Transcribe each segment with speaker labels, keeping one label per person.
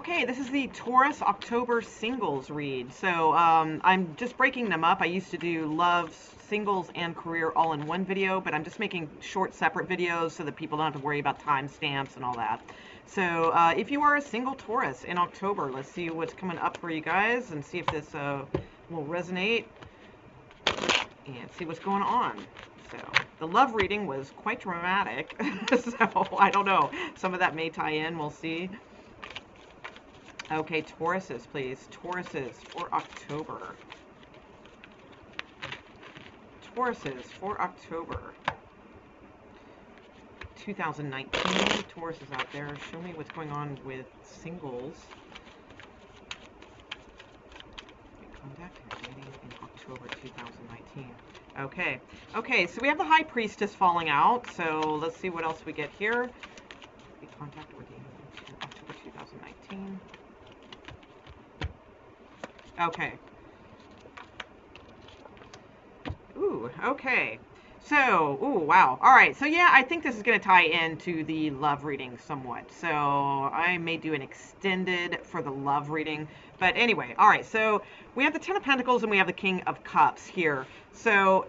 Speaker 1: Okay, this is the Taurus October singles read. So I'm just breaking them up. I used to do love, singles, and career all in one video, but I'm just making short separate videos so that people don't have to worry about timestamps and all that. So if you are a single Taurus in October, let's see what's coming up for you guys and see if this will resonate and see what's going on. So the love reading was quite dramatic, so I don't know. Some of that may tie in, we'll see. Okay, Tauruses, please. Tauruses for October. Tauruses for October 2019. Tauruses out there. Show me what's going on with singles. Contact and dating in October 2019. Okay. Okay, so we have the High Priestess falling out. So let's see what else we get here. Contact or dating in October 2019. Okay. Ooh, okay. So, ooh, wow. All right. So, yeah, I think this is going to tie into the love reading somewhat. So, I may do an extended for the love reading. But anyway, all right. So, we have the Ten of Pentacles and we have the King of Cups here. So,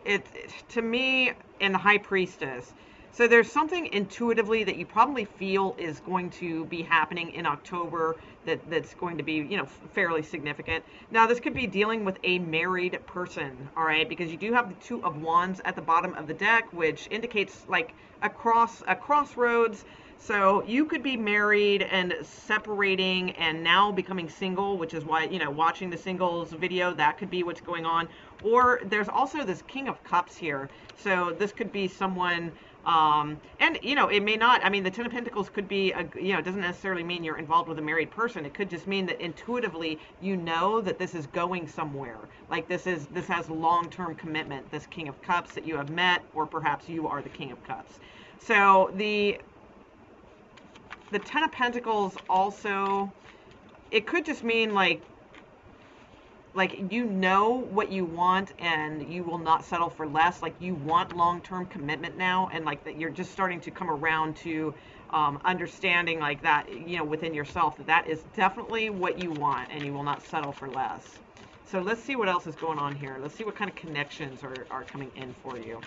Speaker 1: to me, in the High Priestess, so there's something intuitively that you probably feel is going to be happening in October that's going to be, you know, fairly significant. Now, this could be dealing with a married person, all right, because you do have the Two of Wands at the bottom of the deck, which indicates like a crossroads. So you could be married and separating and now becoming single, which is why, you know, watching the singles video, that could be what's going on. Or there's also this King of Cups here. So this could be someone, and, you know, it may not, I mean, the Ten of Pentacles could be, you know, it doesn't necessarily mean you're involved with a married person. It could just mean that intuitively you know that this is going somewhere. Like this has long-term commitment, this King of Cups that you have met, or perhaps you are the King of Cups. So the Ten of Pentacles also, it could just mean like you know what you want and you will not settle for less. Like you want long-term commitment now, and like that you're just starting to come around to understanding like that, you know, within yourself that is definitely what you want and you will not settle for less. So let's see what else is going on here. Let's see what kind of connections are coming in for you.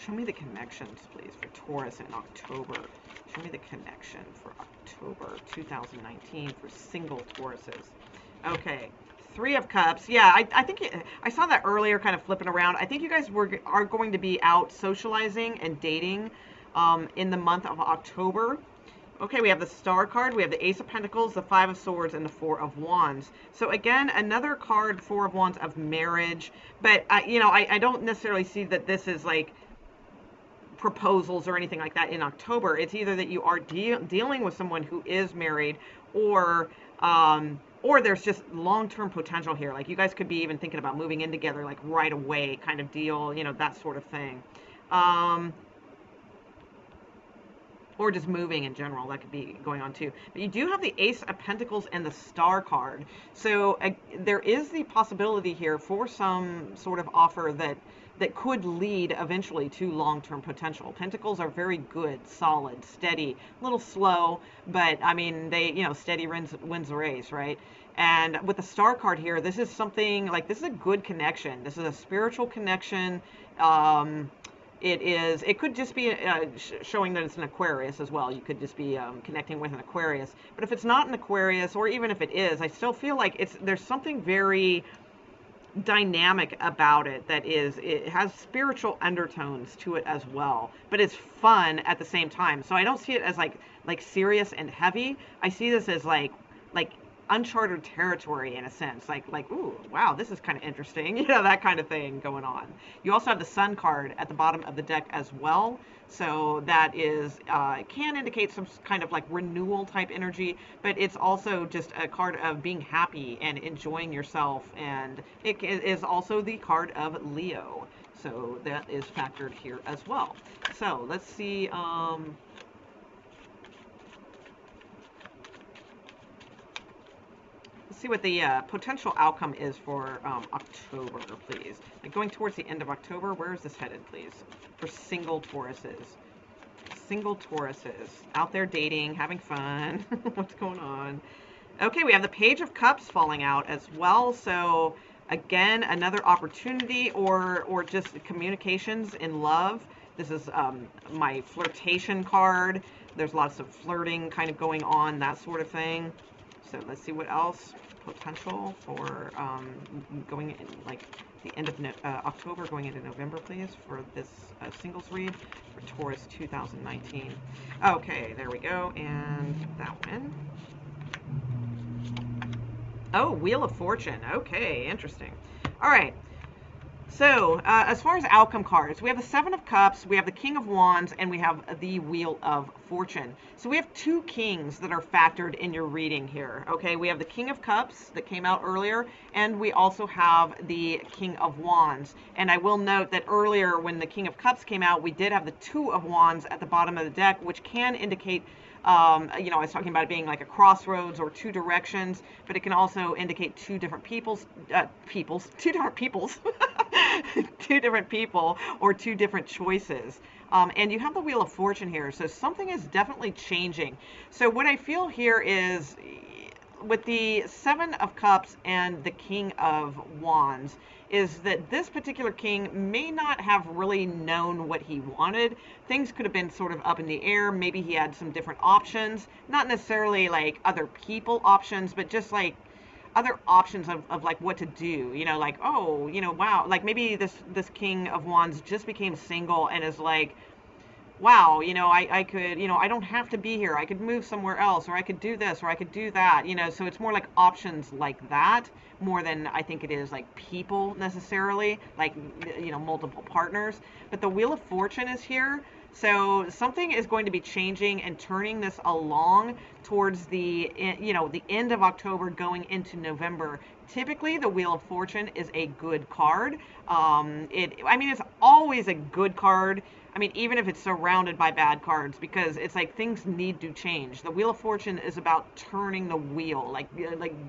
Speaker 1: Show me the connections, please, for Taurus in October. Show me the connection for October 2019 for single Tauruses. Okay. Three of Cups. Yeah, I think I saw that earlier, kind of flipping around. I think you guys are going to be out socializing and dating in the month of October. Okay, we have the Star card, we have the Ace of Pentacles, the Five of Swords, and the Four of Wands. So again, another card, Four of Wands, of marriage. But you know, I don't necessarily see that this is like proposals or anything like that in October. It's either that you are dealing with someone who is married, or there's just long-term potential here. Like you guys could be even thinking about moving in together, like right away kind of deal, you know, that sort of thing. Or just moving in general, that could be going on too. But you do have the Ace of Pentacles and the Star card. So there is the possibility here for some sort of offer that could lead eventually to long-term potential. Pentacles are very good, solid, steady, a little slow, but I mean, they, you know, steady wins the race, right? And with the Star card here, this is something like, this is a good connection. This is a spiritual connection. It could just be showing that it's an Aquarius as well. You could just be connecting with an Aquarius. But if it's not an Aquarius, or even if it is, I still feel like there's something very dynamic about it that it has spiritual undertones to it as well, but it's fun at the same time. So I don't see it as like serious and heavy. I see this as like uncharted territory in a sense, like ooh, wow, this is kind of interesting, you know, that kind of thing going on. You also have the Sun card at the bottom of the deck as well, so that is can indicate some kind of like renewal type energy, but it's also just a card of being happy and enjoying yourself, and it is also the card of Leo, so that is factored here as well. So let's see, see what the potential outcome is for October, please. Like going towards the end of October, where is this headed, please? For single Tauruses. single Tauruses out there dating, having fun. What's going on? Okay, we have the Page of Cups falling out as well. So again, another opportunity or just communications in love. This is my flirtation card. There's lots of flirting kind of going on, that sort of thing. So let's see what else potential for going in, like the end of October, going into November, please, for this singles read for Taurus 2019. Okay, there we go, and that one. Oh, Wheel of Fortune. Okay, interesting. All right. So, as far as outcome cards, we have the Seven of Cups, we have the King of Wands, and we have the Wheel of Fortune. So we have two kings that are factored in your reading here. Okay, we have the King of Cups that came out earlier, and we also have the King of Wands. And I will note that earlier when the King of Cups came out, we did have the Two of Wands at the bottom of the deck, which can indicate I was talking about it being like a crossroads or two directions, but it can also indicate two different two different peoples, two different people, or two different choices. And you have the Wheel of Fortune here, so something is definitely changing. So what I feel here is with the Seven of Cups and the King of Wands is that this particular king may not have really known what he wanted. Things could have been sort of up in the air. Maybe he had some different options, not necessarily like other people options, but just like other options of like what to do, like, oh, wow, like maybe this King of Wands just became single and is like, wow, I could, I don't have to be here. I could move somewhere else, or I could do this, or I could do that, so it's more like options like that, more than I think it is like people necessarily, like, multiple partners. But the Wheel of Fortune is here. So something is going to be changing and turning this along towards the end of October going into November. Typically, the Wheel of Fortune is a good card. It's always a good card. Even if it's surrounded by bad cards, because it's like things need to change. The Wheel of Fortune is about turning the wheel, like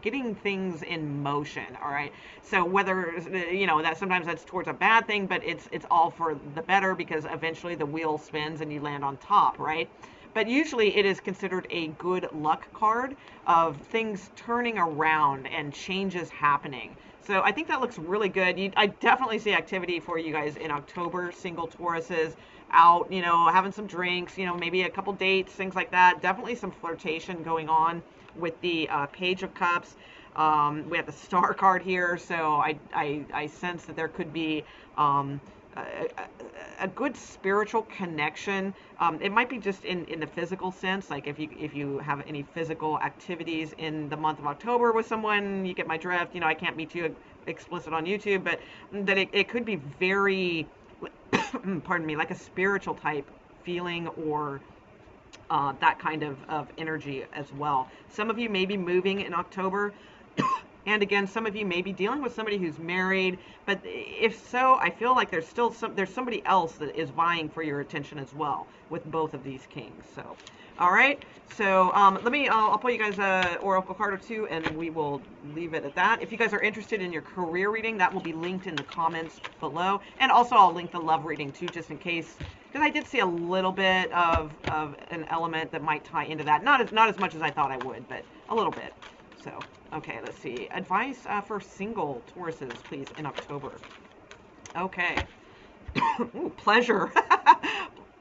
Speaker 1: getting things in motion. All right. So whether that sometimes that's towards a bad thing, but it's all for the better, because eventually the wheel spins and you land on top, right? But usually it is considered a good luck card of things turning around and changes happening. So I think that looks really good. I definitely see activity for you guys in October, single Tauruses out, having some drinks, maybe a couple dates, things like that. Definitely some flirtation going on with the Page of Cups. We have the Star card here, so I sense that there could be a good spiritual connection. It might be just in the physical sense, like if you have any physical activities in the month of October with someone, you get my drift. I can't be too explicit on YouTube, but that it could be very, pardon me, like a spiritual type feeling, or that kind of energy as well. Some of you may be moving in October. And again, some of you may be dealing with somebody who's married, but if so, I feel like there's somebody else that is vying for your attention as well with both of these kings. So, all right. So I'll pull you guys a oracle card or two, and we will leave it at that. If you guys are interested in your career reading, that will be linked in the comments below, and also I'll link the love reading too, just in case, because I did see a little bit of an element that might tie into that. Not as much as I thought I would, but a little bit. So, okay, let's see. Advice for single Tauruses, please, in October. Okay. Ooh, pleasure.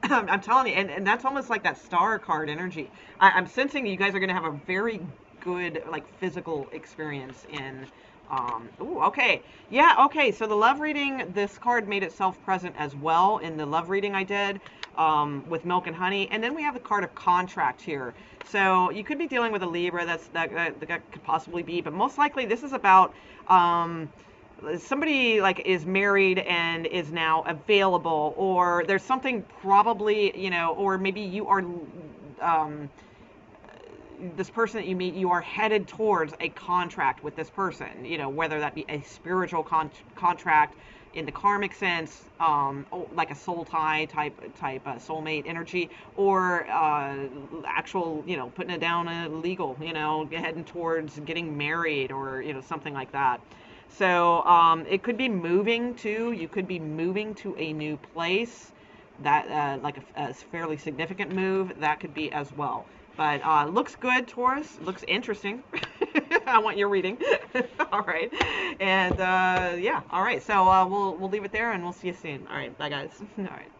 Speaker 1: I'm telling you, and that's almost like that Star card energy. I'm sensing you guys are going to have a very good, like, physical experience in... ooh, okay. Yeah, okay, so the love reading, this card made itself present as well in the love reading I did with Milk and Honey. And then we have the card of contract here. So you could be dealing with a Libra, that could possibly be, but most likely this is about somebody like is married and is now available, or there's something probably, or maybe you are this person that you meet, you are headed towards a contract with this person, whether that be a spiritual contract in the karmic sense, like a soul tie type soulmate energy, or actual, putting it down legal, heading towards getting married, or something like that. So it could be moving too. You could be moving to a new place. that like a fairly significant move, that could be as well. But looks good, Taurus. Looks interesting. I want your reading. All right, and yeah, all right. So we'll leave it there, and we'll see you soon. All right, bye guys. All right.